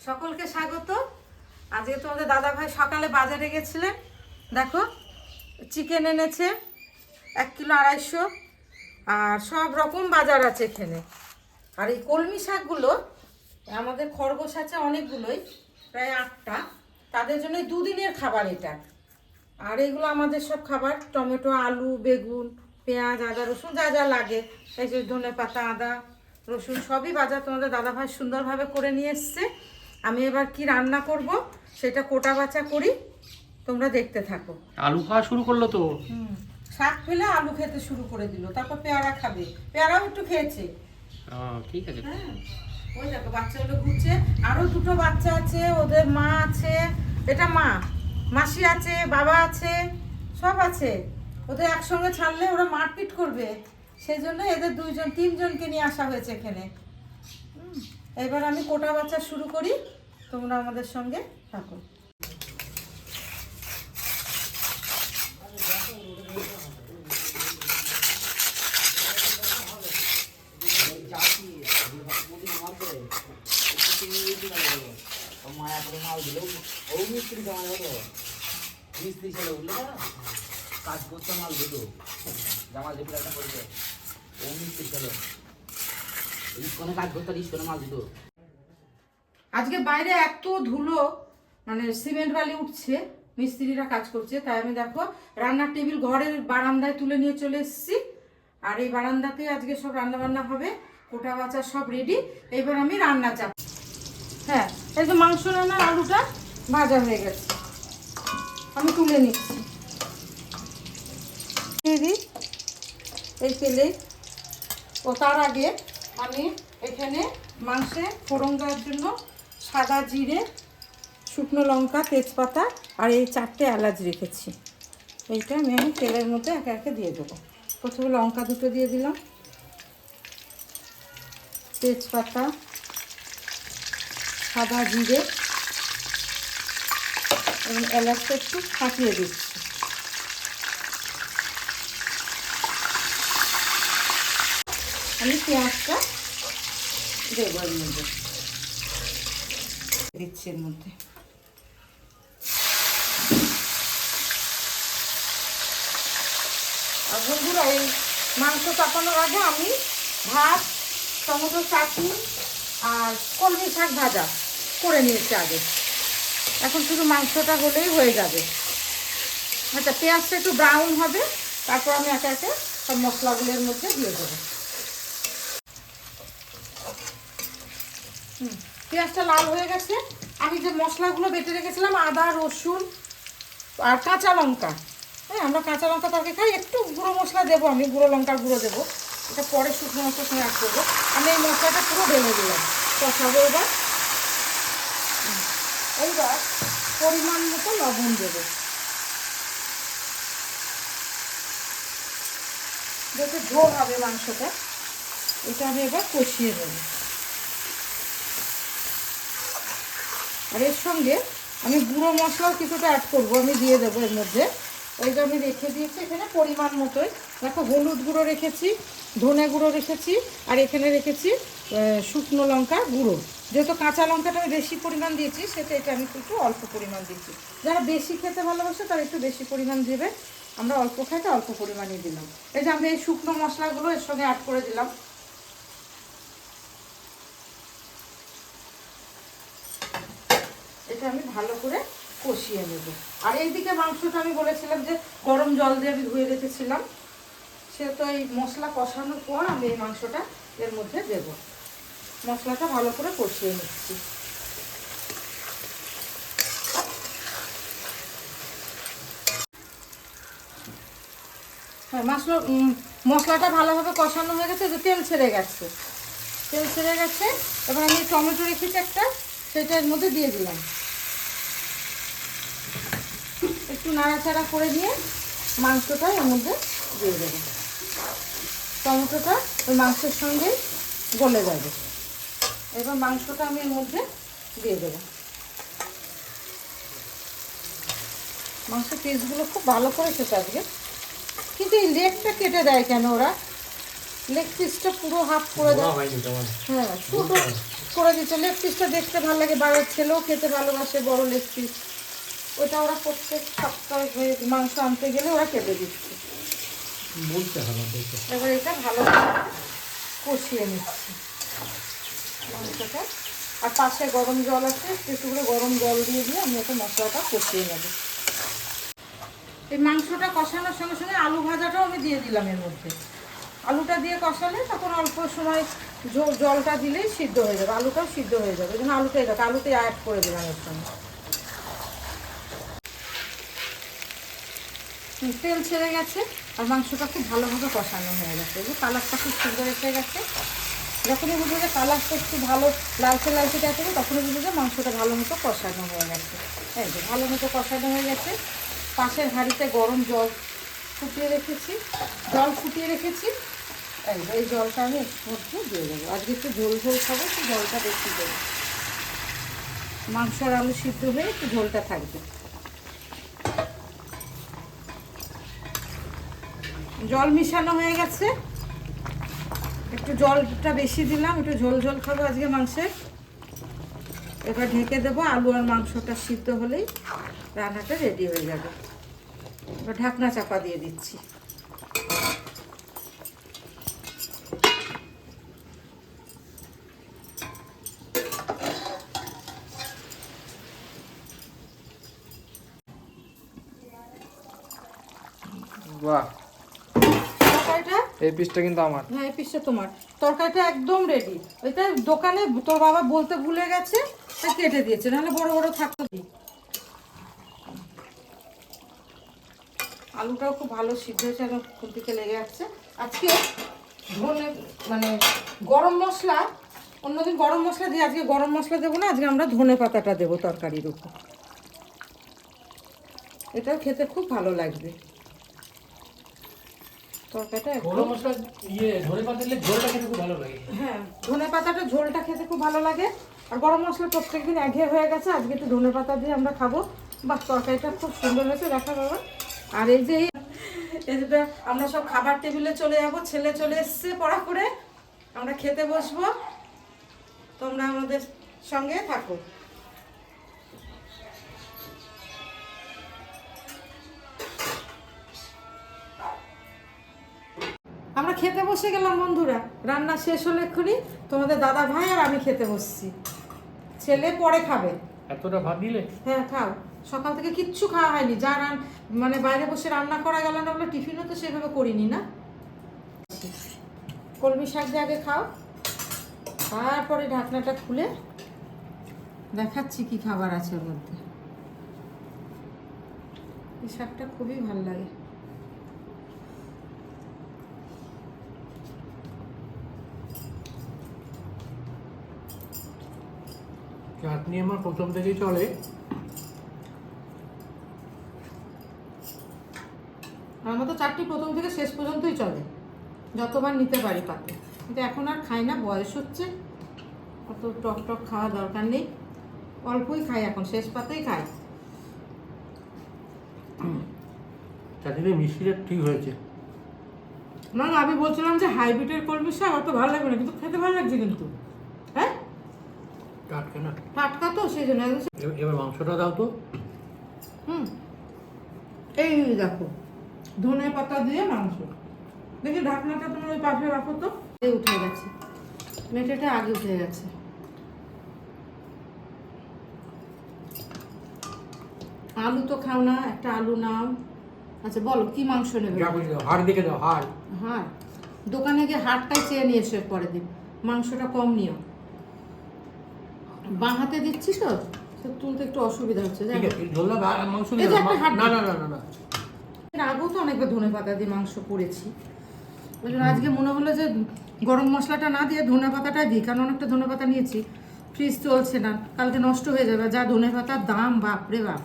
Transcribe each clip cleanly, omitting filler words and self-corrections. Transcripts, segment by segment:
সকলকে স্বাগত। আজকে তোমাদের দাদা ভাই সকালে বাজারে গেছিলেন। দেখো চিকেন এনেছে 1 কিলো 250, আর সব রকম বাজার আছে এখানে। আর এই কলমি শাকগুলো আমাদের খরগোশ আছে অনেকগুলোই, প্রায় 8টা, তাদের জন্য 2 দিনের খাবার এটা। আর এগুলো আমাদের সব খাবার, টমেটো, আলু, বেগুন, পেঁয়াজ, আদা, রসুন যা যা লাগে, এই যে ধনে পাতা, আদা, রসুন সবই বাজার তোমাদের দাদাভাই সুন্দরভাবে করে নিয়ে এসছে। আমি এবার কি রান্না করব সেটা কোটা বাছা করি, তোমরা দেখতে থাকো। আলু খাওয়া শুরু করলো তো। শাক ফেলে আলু খেতে শুরু করে দিল, তারপর পেয়ারা খাবে, পেয়ারাও একটু খেয়েছে। ঠিক আছে। হ্যাঁ, ওই দেখো বাচ্চাগুলো ঘুরছে, আরো 2টো বাচ্চা আছে, ওদের মা আছে, এটা মা, মাসি আছে, বাবা আছে, সব আছে। ওদের একসঙ্গে ছাড়লে ওরা মারপিট করবে, সেই জন্য এদের 3জনকে নিয়ে আসা হয়েছে এখানে। এবার আমি কোটা বাছা শুরু করি, তোমরা আমাদের সঙ্গে থাকো। কাজ করতে মাল দিল জামা যেগুলো একটা করবে ও মিস্ত্রি ছিল ইস্কনে কাজ করতে ইস্কনে মাল দিত। আজকে বাইরে এত ধুলো, মানে সিমেন্ট বালি উঠছে, মিস্ত্রিরা কাজ করছে, তাই আমি দেখো রান্নার টেবিল ঘরের বারান্দায় তুলে নিয়ে চলে এসেছি। আর এই বারান্দাতে আজকে সব রান্না বান্না হবে, কোটা বাছা সব রেডি। এবার আমি রান্না চাপ। হ্যাঁ, এই যে মাংস রান্নার আলুটা ভাজা হয়ে গেছে, আমি তুলে নিচ্ছি। এই তেলে ও, তার আগে আমি এখানে মাংসে ফোড়ন দেওয়ার জন্য সাদা জিরে, শুকনো লঙ্কা, তেজপাতা আর এই 4টে এলাচ রেখেছি। এইটা আমি তেলের মধ্যে একে একে দিয়ে দেবো। প্রথমে লঙ্কা 2টো দিয়ে দিলাম, তেজপাতা, সাদা জিরে এবং এলাচটা একটু ফাটিয়ে দিচ্ছি। আমি পেঁয়াজটা দেবো এর মধ্যে, দিচ্ছি এর মধ্যে। আর বন্ধুরা, এই মাংস চাপানোর আগে আমি ভাত, টমেটো চাটনি আর কলমি শাক ভাজা করে নিয়েছি আগে। এখন শুধু মাংসটা হলেই হয়ে যাবে। আচ্ছা, পেঁয়াজটা একটু ব্রাউন হবে, তারপর আমি একে একে সব মশলাগুলোর মধ্যে দিয়ে দেবো। পেঁয়াজটা লাল হয়ে গেছে। আমি যে মশলাগুলো বেটে রেখেছিলাম, আদা, রসুন আর কাঁচা লঙ্কা, হ্যাঁ আমরা কাঁচা লঙ্কা তরকারি খাই, একটু গুঁড়ো মশলা দেবো, আমি গুঁড়ো লঙ্কার গুঁড়ো দেবো, এটা পরে শুকনো মশলার সঙ্গে অ্যাড করবো। আমি এই মশলাটা পুরো ঢেলে দিলাম, কষাবো। এইবার পরিমাণ মতো লবণ দেবো, যাতে ঝোল হবে মাংসটা। এটা আমি এবার কষিয়ে দেবো। আর এর সঙ্গে আমি গুঁড়ো মশলাও কিছুটা অ্যাড করবো, আমি দিয়ে দেবো এর মধ্যে। ওই যে আমি রেখে দিয়েছি এখানে পরিমাণ মতোই, দেখো হলুদ গুঁড়ো রেখেছি, ধনে গুঁড়ো রেখেছি, আর এখানে রেখেছি শুকনো লঙ্কা গুঁড়ো। যেহেতু কাঁচা লঙ্কাটা আমি বেশি পরিমাণ দিয়েছি, সেটা এটা আমি একটু অল্প পরিমাণ দিচ্ছি। যারা বেশি খেতে ভালোবাসে তারা একটু বেশি পরিমাণ দেবে, আমরা অল্প খাইতে অল্প পরিমাণই দিলাম। এই যে আমি এই শুকনো মশলাগুলো এর সঙ্গে অ্যাড করে দিলাম। এটা আমি ভালো করে কষিয়ে নেব। আর এইদিকে মাংসটা আমি বলেছিলাম যে গরম জল দিয়ে আমি ধুয়ে রেখেছিলাম, সে তো এই মশলা কষানোর পর আমি এই মাংসটা এর মধ্যে দেব। মশলাটা ভালো করে কষিয়ে নিচ্ছি। হ্যাঁ, মশলাটা ভালোভাবে কষানো হয়ে গেছে, যে তেল ছেড়ে গেছে, তেল ছেড়ে গেছে। এবার আমি টমেটো রেখেছি একটা, সেটা এর মধ্যে দিয়ে দিলাম। একটু নাড়াচাড়া করে নিয়ে মাংসটা এর মধ্যে দিয়ে দেবো। টমেটোটা ওই মাংসের সঙ্গে গলে যাবে। এবার মাংসটা আমি এর মধ্যে দিয়ে দেবো। মাংসের পিসগুলো খুব ভালো করে খেতে আজকে, কিন্তু এই লেগটা কেটে দেয় কেন ওরা? লেগ পিসটা পুরো হাফ করে দেয়। হ্যাঁ, ছোটো করে দিচ্ছে। লেগ পিসটা দেখতে ভালো লাগে, বাড়ির ছেলেও খেতে ভালোবাসে বড় লেগ পিস। ওটা ওরা প্রত্যেক সপ্তাহে মাংস আনতে গেলে ওরা কেটে দিচ্ছে। বলতে হবে বলতে। এবার এটা ভালো কষিয়ে নিচ্ছি মাংসটা। আর পাশে গরম জল আছে, একটু করে গরম জল দিয়ে আমি একটা মশলাটা কষিয়ে নেব। এই মাংসটা কষানোর সঙ্গে সঙ্গে আলু ভাজাটাও আমি দিয়ে দিলাম এর মধ্যে। আলুটা দিয়ে কষালে তখন অল্প সময় জলটা দিলেই সিদ্ধ হয়ে যাবে, আলুটাও সিদ্ধ হয়ে যাবে। এই জন্য আলুটাই দেখো, আলুটাই অ্যাড করে দিলাম এর সঙ্গে। তেল ছেড়ে গেছে আর মাংসটা খুব ভালোভাবে কষানো হয়ে গেছে। এই যে কালারটা খুব সুন্দর এসে গেছে। যখনই বুঝবো যে কালারটা একটু ভালো লালচে লালচে আসবে, তখনই বুঝবো যে মাংসটা ভালো মতো কষানো হয়ে গেছে। এই যে ভালো মতো কষানো হয়ে গেছে। পাশের হাঁড়িতে গরম জল ফুটিয়ে রেখেছি, এই জলটা আমি এর মধ্যে দিয়ে দেবো। আজকে একটু ঝোল ঝোল খাবো, একটু জলটা বেশি দেবো। মাংস আর আলু সিদ্ধ হয়ে একটু ঝোলটা থাকবে। জল মিশানো হয়ে গেছে, একটু জলটা বেশি দিলাম, একটু ঝোল ঝোল খাবো আজকে মাংসের। এবার ঢেকে দেবো, আলু আর মাংসটা সিদ্ধ হলেই রান্নাটা রেডি হয়ে যাবে। এবার ঢাকনা চাপা দিয়ে দিচ্ছি। বাহ, তরকারিটা, এই পিসটা কিন্তু আমার। হ্যাঁ এই পিসটা তোমার। তরকারিটা একদম রেডি। ওইটা দোকানে তোর বাবা বলতে ভুলে গেছে, তাই কেটে দিয়েছে, নাহলে বড় বড় থাকতো। আলুটাও খুব ভালো সিদ্ধ হয়েছে, একদম খুন্তিতে লেগে যাচ্ছে। আজকে ধনে মানে গরম মশলা, অন্যদিন গরম মশলা দিই, আজকে গরম মশলা দেবো না, আজকে আমরা ধনে পাতাটা দেবো তরকারির উপর। এটাও খেতে খুব ভালো লাগবে। তরকারিটা গরম মশলা ধনে পাতা দিলে ঝোলটা খেতে খুব ভালো লাগে। হ্যাঁ, ধনে পাতাটা ঝোলটা খেতে খুব ভালো লাগে। আর গরম মশলা প্রত্যেকদিন একঘেয়ে হয়ে গেছে, আজকে একটু ধনে পাতা দিয়ে আমরা খাবো। বাহ, তরকারিটা খুব সুন্দর হয়েছে, দেখা বাবা। আর এই যে এটা আমরা সব খাবার টেবিলে চলে যাবো, ছেলে চলে এসছে পড়া করে, আমরা খেতে বসবো। তোমরা আমাদের সঙ্গে থাকো। আমরা খেতে বসে গেলাম বন্ধুরা। রান্না শেষ হলে এক্ষুনি তোমাদের দাদা ভাই আর আমি খেতে বসছি। ছেলে পরে খাবে। এতটা ভাত দিলে? হ্যাঁ খাও। সকাল থেকে কিচ্ছু খাওয়া হয়নি, যা মানে বাইরে বসে রান্না করা গেল না বলে টিফিনও তো সেভাবে করিনি না। কলমি শাক দিয়ে আগে খাও, তারপরে ঢাকনাটা খুলে দেখাচ্ছি কি খাবার আছে ওর মধ্যে। এই শাকটা খুবই ভালো লাগে। চাটনি আমার প্রথম থেকেই চলে। আমার তো চাটনি প্রথম থেকে শেষ পর্যন্তই চলে, যতবার নিতে পারি পাতে। কিন্তু এখন আর খাই না, বয়স হচ্ছে, অত টক টক খাওয়া দরকার নেই, অল্পই খাই এখন, শেষ পাতেই খাই। চাটনিতে মিষ্টিটা ঠিক হয়েছে। না না, আমি বলছিলাম যে হাইব্রিডের কলমি শাক অত ভালো লাগবে না, কিন্তু খেতে ভালো লাগছে কিন্তু। হ্যাঁ, টাটকা না, টাটকা তো, সেই জন্য। এবার মাংসটা দাও তো। এই দেখো, ধনে পাতা দিয়ে মাংস। দেখি ঢাকনাটা তোমার ওই পাশে রাখো তো। এই উঠে গেছে, মেটেটা আগে উঠে গেছে। আলু তো খাও না, একটা আলু নাও। আচ্ছা বলো কি মাংস নেবে? হাড় দিকে দাও, হাড়। হাড় দোকানে গিয়ে হাড়টাই চেয়ে নিয়ে এসো পরের দিন, মাংসটা কম নিও। বাঁ হাতে দিচ্ছি তো, তুলতে একটু অসুবিধা হচ্ছে। ঠিক আছে, ঝোলটা মাংস এই যে একটা হাড়। না না না না না, এর আগেও তো অনেকবার ধনে পাতা দিয়ে মাংস করেছি, ওই জন্য আজকে মনে হলো যে গরম মশলাটা না দিয়ে ধনে পাতাটা দিই, কারণ অনেকটা ধনে পাতা নিয়েছি, ফ্রিজ চলছে না, কালকে নষ্ট হয়ে যাবে। যা ধনে পাতার দাম, বাপরে বাপ।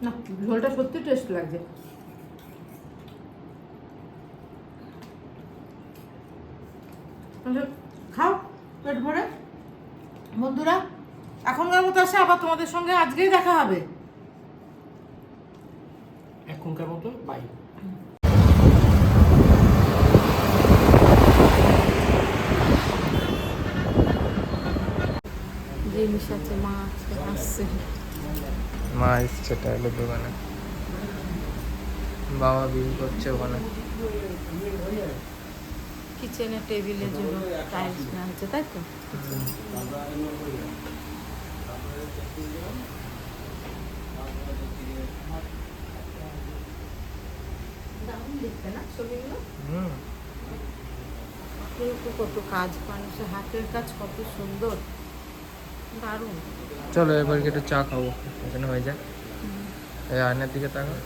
না, ঝোলটা সত্যি টেস্ট লাগছে। খাও পেট ভরে বন্ধুরা। এখনকার মতো আসে, আবার তোমাদের সঙ্গে আজকেই দেখা হবে। এখনকার মতো বাই। জিনিস আছে, মাছ আসছে। মা এসছে টাইলের দোকানে, বাবা বিল করছে ওখানে। কিচেনের টেবিলের জন্য টাইলস নেওয়া হচ্ছে, তাই তো? দারুণ দেখতে না ছবিগুলো? হুম। কিন্তু কত কাজ, মানুষের হাতের কাজ কত সুন্দর, দারুণ। চলো এবার একটু চা খাবো, এখানে হয়ে যায়। এই আয়নার দিকে তাকাও।